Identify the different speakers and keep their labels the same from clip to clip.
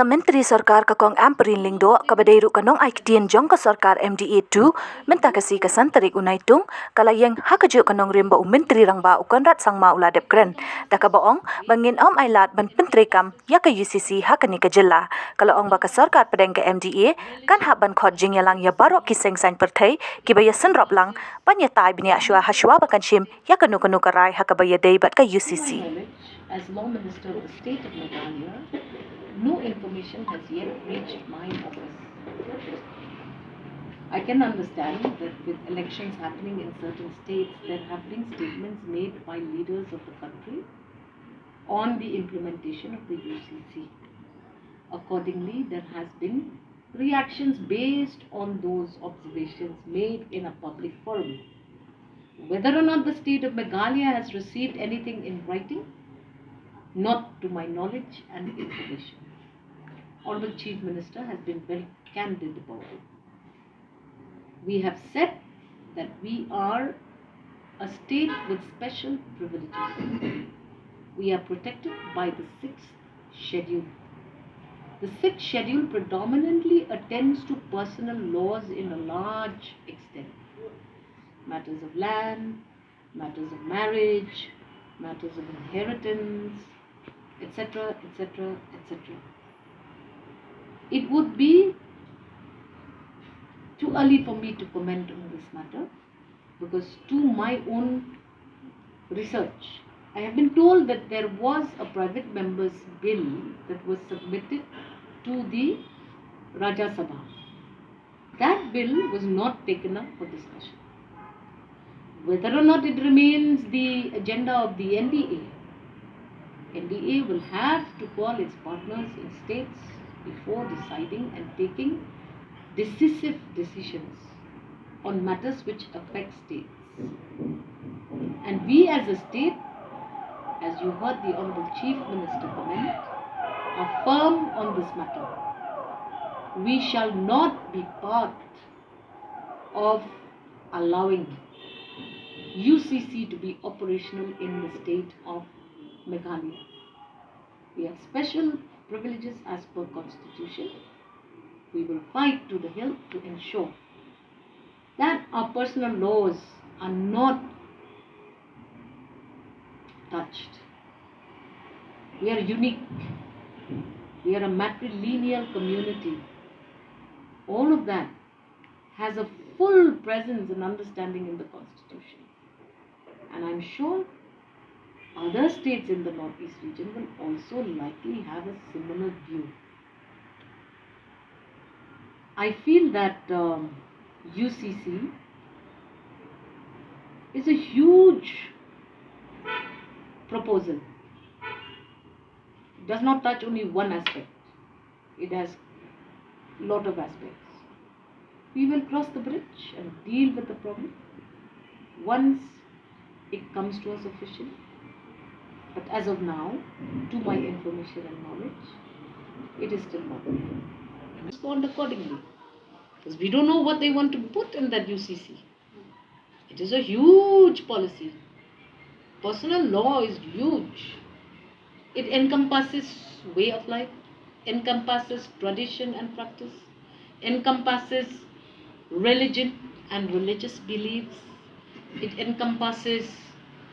Speaker 1: Menteri Sorkar kakong Ampareen Lyngdoh kabadairu nongai ktien jong ka Sorkar MDA II mynta kasi kasan tarik Naitung kala ieng kajuh nongrim ba Menteri rangbah Conrad Sangma uladep kren taka baong bangin Ailad ban Pyntreikam ya ka UCC hakani ka Jylla kala ong ba ka Sorkar pdeng ka MDA kan ban khot jingialang ya baroh seng saiñ pyrthei kiba ya synroplang pan ya tai binia hashwa bakan shim ya kanu karai hakabaya dei bat ka UCC.
Speaker 2: As Law Minister of the State of Meghalaya, no information has yet reached my office. I can understand that with elections happening in certain states, there have been statements made by leaders of the country on the implementation of the UCC. Accordingly, there has been reactions based on those observations made in a public forum. Whether or not the state of Meghalaya has received anything in writing, not to my knowledge and information. Honorable Chief Minister has been very candid about it. We have said that we are a state with special privileges. We are protected by the 6th schedule. The 6th schedule predominantly attends to personal laws in a large extent. Matters of land, matters of marriage, matters of inheritance, etc., etc., etc. It would be too early for me to comment on this matter because to my own research, I have been told that there was a private member's bill that was submitted to the Rajya Sabha. That bill was not taken up for discussion. Whether or not it remains the agenda of the NDA, NDA will have to call its partners in states before deciding and taking decisive decisions on matters which affect states. And we as a state, as you heard the Honorable Chief Minister comment, are firm on this matter. We shall not be part of allowing UCC to be operational in the state of Meghalaya. We have special privileges as per Constitution. We will fight to the hilt to ensure that our personal laws are not touched. We are unique. We are a matrilineal community. All of that has a full presence and understanding in the Constitution. And I'm sure other states in the Northeast region will also likely have a similar view. I feel that UCC is a huge proposal. It does not touch only one aspect. It has a lot of aspects. We will cross the bridge and deal with the problem once it comes to us officially. But as of now, to my information and knowledge, it is still not there. Respond accordingly. Because we don't know what they want to put in that UCC. It is a huge policy. Personal law is huge. It encompasses way of life, encompasses tradition and practice, encompasses religion and religious beliefs. It encompasses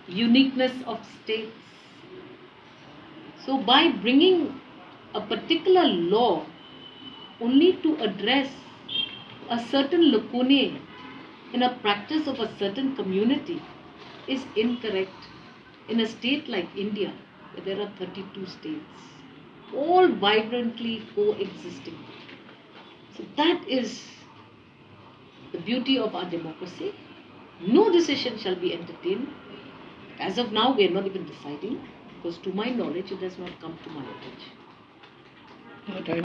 Speaker 2: uniqueness of states. So by bringing a particular law only to address a certain lacunae in a practice of a certain community is incorrect in a state like India, where there are 32 states, all vibrantly coexisting. So that is the beauty of our democracy. No decision shall be entertained. As of now, we are not even deciding, because to my knowledge, it has not come to my attention.